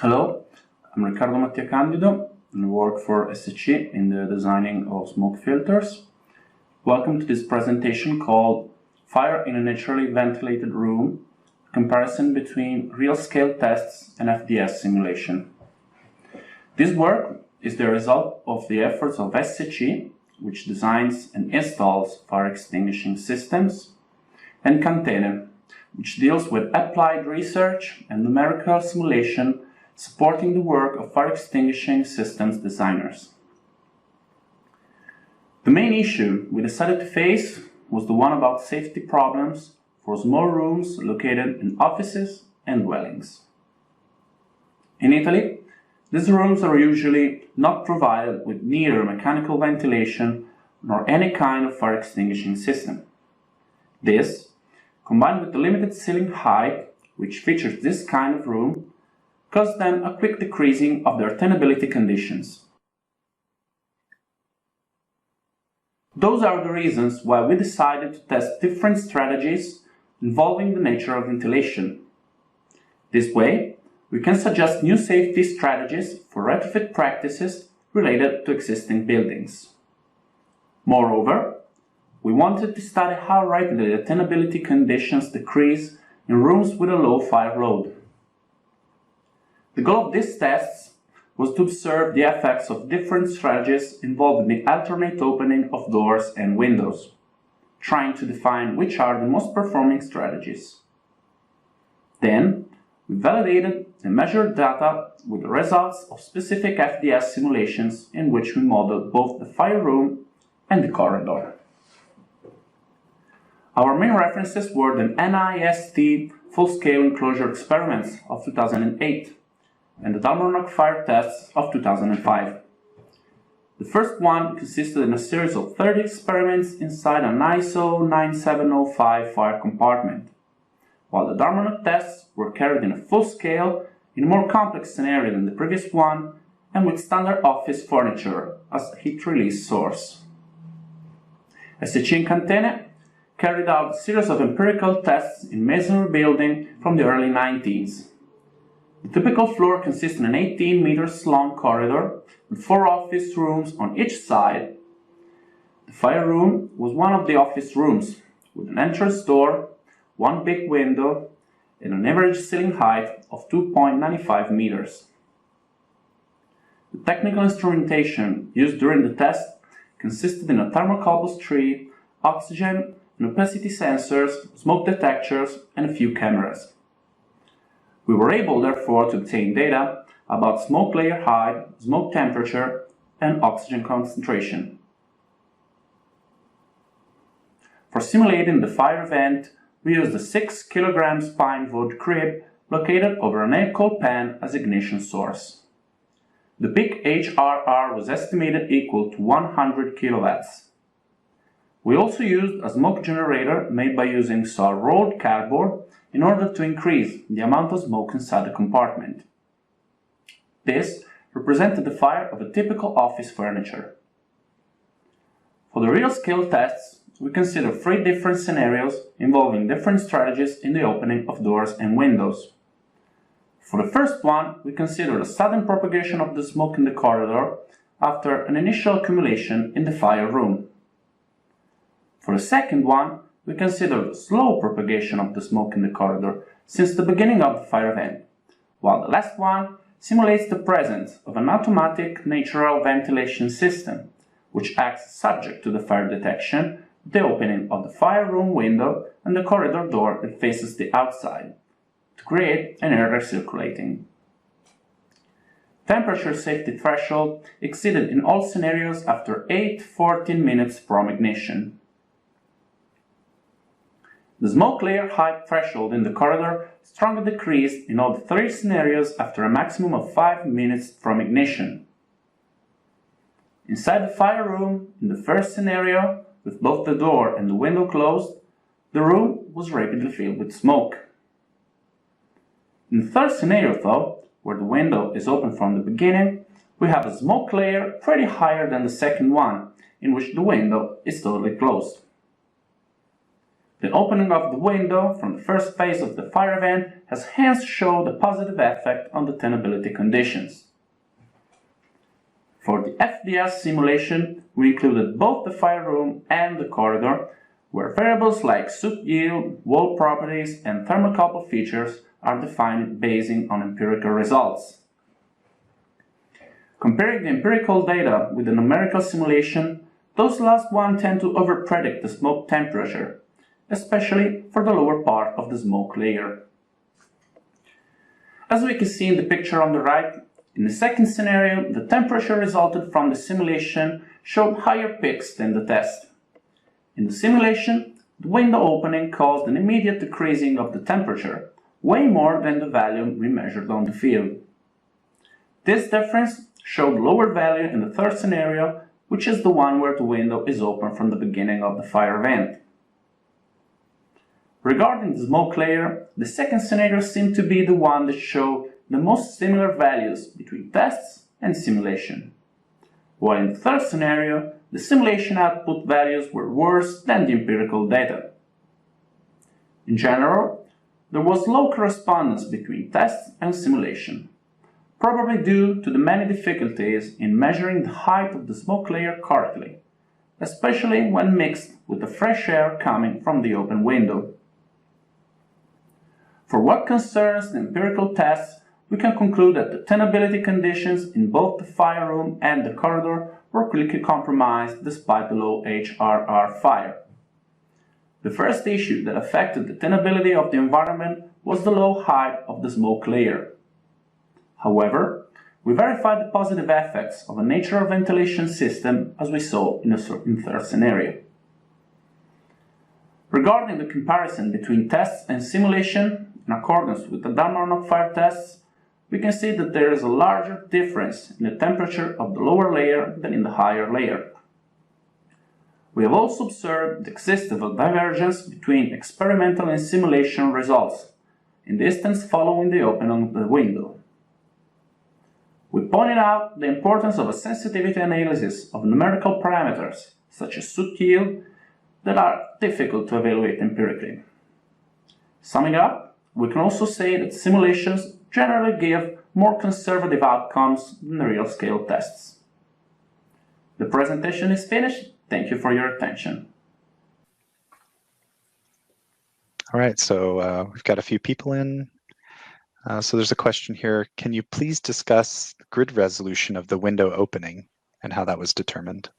Hello, I'm Riccardo Mattia Candido and I work for S.r.l in the designing of smoke filters. Welcome to this presentation called Fire in a Naturally Ventilated Room, Comparison between Real-Scale Tests and FDS Simulation. This work is the result of the efforts of S.r.l, which designs and installs fire extinguishing systems, and Cantene, which deals with applied research and numerical simulation supporting the work of fire extinguishing systems designers. The main issue we decided to face was the one about safety problems for small rooms located in offices and dwellings. In Italy, these rooms are usually not provided with neither mechanical ventilation nor any kind of fire extinguishing system. This, combined with the limited ceiling height which features this kind of room, caused then a quick decreasing of their tenability conditions. Those are the reasons why we decided to test different strategies involving the nature of ventilation. This way, we can suggest new safety strategies for retrofit practices related to existing buildings. Moreover, we wanted to study how rapidly the tenability conditions decrease in rooms with a low fire load. The goal of these tests was to observe the effects of different strategies involving the alternate opening of doors and windows, trying to define which are the most performing strategies. Then, we validated and measured data with the results of specific FDS simulations in which we modeled both the fire room and the corridor. Our main references were the NIST full-scale enclosure experiments of 2008 and the Dalmornock fire tests of 2005. The first one consisted in a series of 30 experiments inside an ISO 9705 fire compartment, while the Dalmornock tests were carried in a full scale in a more complex scenario than the previous one and with standard office furniture as a heat release source. S.r.l and Cantene carried out a series of empirical tests in masonry building from the early 90s. The typical floor consisted of an 18 meters long corridor with 4 office rooms on each side. The fire room was one of the office rooms, with an entrance door, 1 big window, and an average ceiling height of 2.95 meters. The technical instrumentation used during the test consisted in a thermocouple tree, oxygen and opacity sensors, smoke detectors, and a few cameras. We were able, therefore, to obtain data about smoke layer height, smoke temperature, and oxygen concentration. For simulating the fire event, we used a 6 kg pine wood crib located over an air-cooled pan as ignition source. The peak S.r.l was estimated equal to 100 kilowatts. We also used a smoke generator made by using S.r.l rolled cardboard in order to increase the amount of smoke inside the compartment. This represented the fire of a typical office furniture. For the real-scale tests, we considered 3 different scenarios involving different strategies in the opening of doors and windows. For the first one, we considered a sudden propagation of the smoke in the corridor after an initial accumulation in the fire room. For the second one, we considered a slow propagation of the smoke in the corridor since the beginning of the fire event, while the last one simulates the presence of an automatic natural ventilation system, which acts subject to the fire detection, the opening of the fire room window and the corridor door that faces the outside, to create an air recirculating. Temperature safety threshold exceeded in all scenarios after 8-14 minutes from ignition. The smoke layer height threshold in the corridor strongly decreased in all the 3 scenarios after a maximum of 5 minutes from ignition. Inside the fire room, in the first scenario, with both the door and the window closed, the room was rapidly filled with smoke. In the third scenario, though, where the window is open from the beginning, we have a smoke layer pretty higher than the second one, in which the window is totally closed. The opening of the window from the first phase of the fire event has hence showed a positive effect on the tenability conditions. For the FDS simulation, we included both the fire room and the corridor, where variables like soot yield, wall properties, and thermocouple features are defined based on empirical results. Comparing the empirical data with the numerical simulation, those last ones tend to overpredict the smoke temperature, especially for the lower part of the smoke layer. As we can see in the picture on the right, in the second scenario, the temperature resulted from the simulation showed higher peaks than the test. In the simulation, the window opening caused an immediate decreasing of the temperature, way more than the value we measured on the field. This difference showed lower value in the third scenario, which is the one where the window is open from the beginning of the fire event. Regarding the smoke layer, the second scenario seemed to be the one that showed the most similar values between tests and simulation, while in the third scenario, the simulation output values were worse than the empirical data. In general, there was low correspondence between tests and simulation, probably due to the many difficulties in measuring the height of the smoke layer correctly, especially when mixed with the fresh air coming from the open window. For what concerns the empirical tests, we can conclude that the tenability conditions in both the fire room and the corridor were quickly compromised despite the low S.r.l fire. The first issue that affected the tenability of the environment was the low height of the smoke layer. However, we verified the positive effects of a natural ventilation system as we saw in the third scenario. Regarding the comparison between tests and simulation, in accordance with the Dalmarnock fire tests, we can see that there is a larger difference in the temperature of the lower layer than in the higher layer. We have also observed the existence of divergence between experimental and simulation results, in the instance following the opening of the window. We pointed out the importance of a sensitivity analysis of numerical parameters, such as soot yield, that are difficult to evaluate empirically. Summing up, we can also say that simulations generally give more conservative outcomes than the real-scale tests. The presentation is finished. Thank you for your attention. All right, so we've got a few people in. So there's a question here. Can you please discuss the grid resolution of the window opening and how that was determined?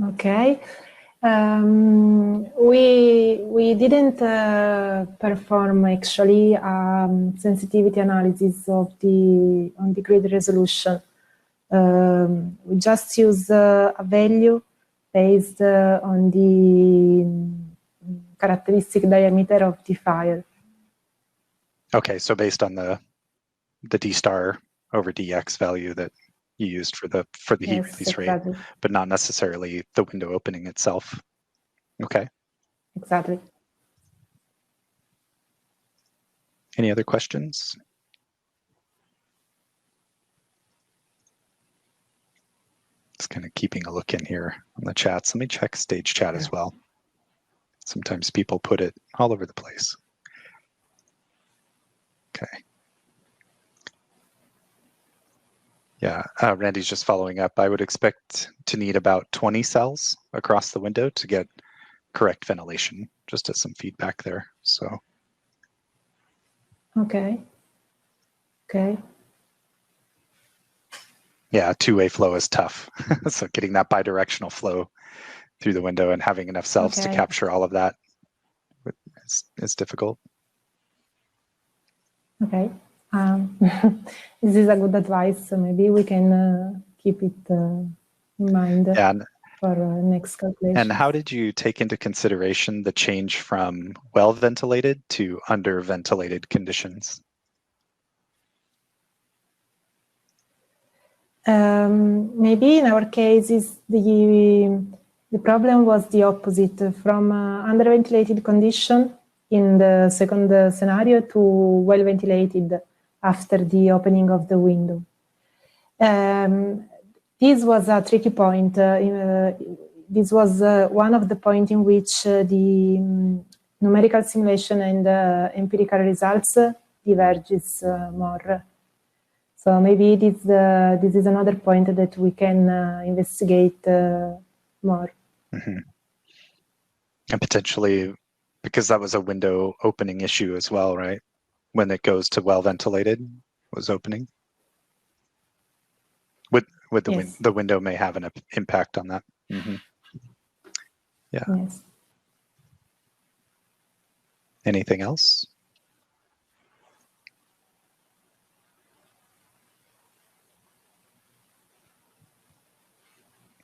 Okay. We didn't perform actually sensitivity analysis of on the grid resolution. We just use a value based on the characteristic diameter of the fire. Okay, so based on the d star over dx value that you used for the heat release exactly. rate, but not necessarily the window opening itself. Okay. Exactly. Any other questions? Just kind of keeping a look in here on the chats. Let me check stage chat as well. Sometimes people put it all over the place. Okay. Yeah, Randy's just following up. I would expect to need about 20 cells across the window to get correct ventilation, just as some feedback there. So. Okay. Okay. Yeah, two-way flow is tough. So getting that bidirectional flow through the window and having enough cells to capture all of that is difficult. Okay. This is a good advice. So maybe we can keep it in mind for next calculation. And how did you take into consideration the change from well-ventilated to under-ventilated conditions? Maybe in our cases, the problem was the opposite, from under-ventilated condition in the second scenario to well-ventilated after the opening of the window. This was a tricky point. this was one of the points in which the numerical simulation and empirical results diverges more. So maybe this is another point that we can investigate more. Mm-hmm. And potentially, because that was a window opening issue as well, right? When it goes to well ventilated, was opening. With the Yes. the window may have an impact on that. Mm-hmm. Yeah. Yes. Anything else?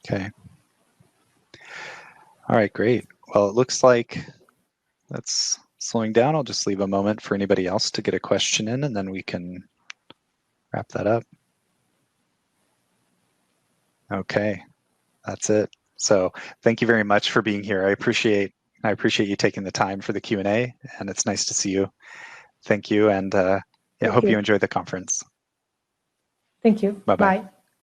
Okay. All right, great. Well, it looks like that's slowing down. I'll just leave a moment for anybody else to get a question in, and then we can wrap that up. Okay, that's it. So thank you very much for being here. I appreciate you taking the time for the Q&A, and it's nice to see you. Thank you, and yeah, hope you enjoy the conference. Thank you. Bye-bye. Bye.